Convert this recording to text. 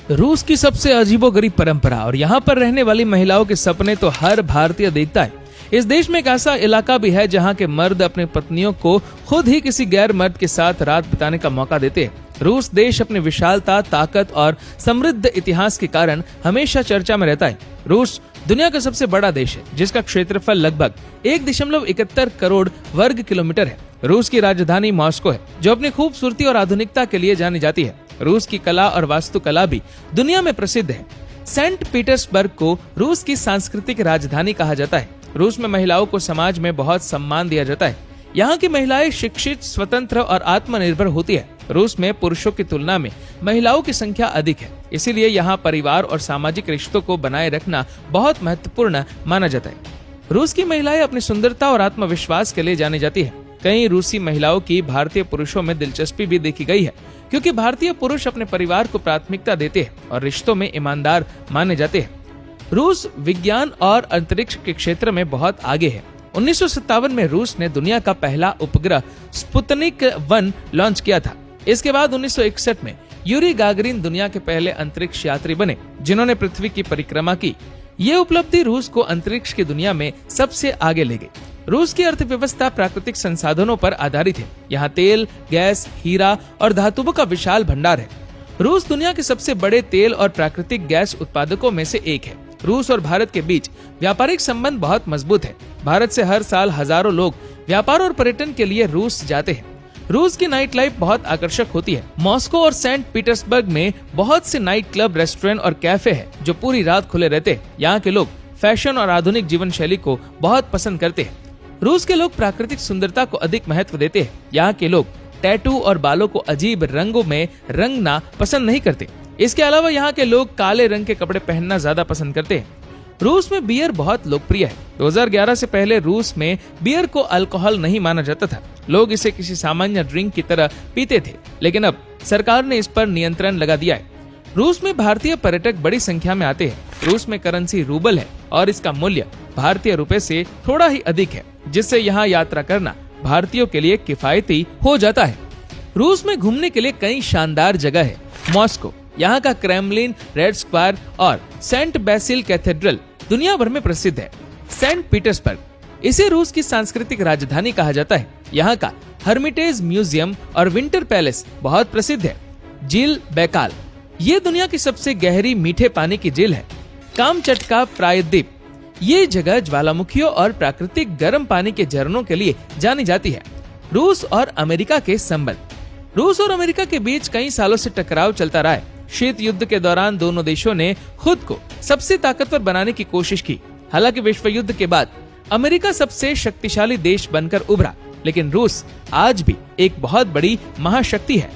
रूस की सबसे अजीबोगरीब परंपरा और यहाँ पर रहने वाली महिलाओं के सपने तो हर भारतीय देखता है। इस देश में एक ऐसा इलाका भी है जहाँ के मर्द अपनी पत्नियों को खुद ही किसी गैर मर्द के साथ रात बिताने का मौका देते हैं। रूस देश अपनी विशालता, ताकत और समृद्ध इतिहास के कारण हमेशा चर्चा में रहता है। रूस दुनिया का सबसे बड़ा देश है जिसका क्षेत्रफल लगभग 1.71 करोड़ वर्ग किलोमीटर है। रूस की राजधानी मॉस्को है जो अपनी खूबसूरती और आधुनिकता के लिए जानी जाती है। रूस की कला और वास्तुकला भी दुनिया में प्रसिद्ध है। सेंट पीटर्सबर्ग को रूस की सांस्कृतिक राजधानी कहा जाता है। रूस में महिलाओं को समाज में बहुत सम्मान दिया जाता है। यहाँ की महिलाएं शिक्षित, स्वतंत्र और आत्मनिर्भर होती है। रूस में पुरुषों की तुलना में महिलाओं की संख्या अधिक है, इसीलिए यहाँ परिवार और सामाजिक रिश्तों को बनाए रखना बहुत महत्वपूर्ण माना जाता है। रूस की महिलाएं अपनी सुंदरता और आत्मविश्वास के लिए जानी जाती है। कई रूसी महिलाओं की भारतीय पुरुषों में दिलचस्पी भी देखी गई है, क्योंकि भारतीय पुरुष अपने परिवार को प्राथमिकता देते हैं और रिश्तों में ईमानदार माने जाते हैं। रूस विज्ञान और अंतरिक्ष के क्षेत्र में बहुत आगे है। 1957 में रूस ने दुनिया का पहला उपग्रह स्पुतनिक 1 लॉन्च किया था। इसके बाद 1961 में यूरी गागरिन दुनिया के पहले अंतरिक्ष यात्री बने जिन्होंने पृथ्वी की परिक्रमा की। ये उपलब्धि रूस को अंतरिक्ष की दुनिया में सबसे आगे ले गई। रूस की अर्थव्यवस्था प्राकृतिक संसाधनों पर आधारित है। यहाँ तेल, गैस, हीरा और धातुओं का विशाल भंडार है। रूस दुनिया के सबसे बड़े तेल और प्राकृतिक गैस उत्पादकों में से एक है। रूस और भारत के बीच व्यापारिक संबंध बहुत मजबूत है। भारत से हर साल हजारों लोग व्यापार और पर्यटन के लिए रूस जाते हैं। रूस की नाइट लाइफ बहुत आकर्षक होती है। मॉस्को और सेंट पीटर्सबर्ग में बहुत से नाइट क्लब, रेस्टोरेंट और कैफे हैं जो पूरी रात खुले रहते हैं। यहाँ के लोग फैशन और आधुनिक जीवन शैली को बहुत पसंद करते हैं। रूस के लोग प्राकृतिक सुंदरता को अधिक महत्व देते हैं। यहाँ के लोग टैटू और बालों को अजीब रंगों में रंगना पसंद नहीं करते। इसके अलावा यहाँ के लोग काले रंग के कपड़े पहनना ज्यादा पसंद करते हैं। रूस में बियर बहुत लोकप्रिय है। 2011 से पहले रूस में बियर को अल्कोहल नहीं माना जाता था। लोग इसे किसी सामान्य ड्रिंक की तरह पीते थे, लेकिन अब सरकार ने इस पर नियंत्रण लगा दिया है। रूस में भारतीय पर्यटक बड़ी संख्या में आते हैं। रूस में करेंसी रूबल है और इसका मूल्य भारतीय रुपए से थोड़ा ही अधिक है, जिससे यहाँ यात्रा करना भारतीयों के लिए किफायती हो जाता है। रूस में घूमने के लिए कई शानदार जगह है। मॉस्को, यहाँ का क्रेमलिन, रेड स्क्वायर और सेंट बेसिल कैथेड्रल दुनिया भर में प्रसिद्ध है। सेंट पीटर्सबर्ग, इसे रूस की सांस्कृतिक राजधानी कहा जाता है। यहाँ का हर्मिटेज म्यूजियम और विंटर पैलेस बहुत प्रसिद्ध है। झील बैकाल, ये दुनिया की सबसे गहरी मीठे पानी की झील है। कामचटका प्रायद्वीप, ये जगह ज्वालामुखियों और प्राकृतिक गर्म पानी के झरनों के लिए जानी जाती है। रूस और अमेरिका के संबंध, रूस और अमेरिका के बीच कई सालों से टकराव चलता रहा है। शीत युद्ध के दौरान दोनों देशों ने खुद को सबसे ताकतवर बनाने की कोशिश की। हालांकि विश्व युद्ध के बाद अमेरिका सबसे शक्तिशाली देश बनकर उभरा, लेकिन रूस आज भी एक बहुत बड़ी महाशक्ति है।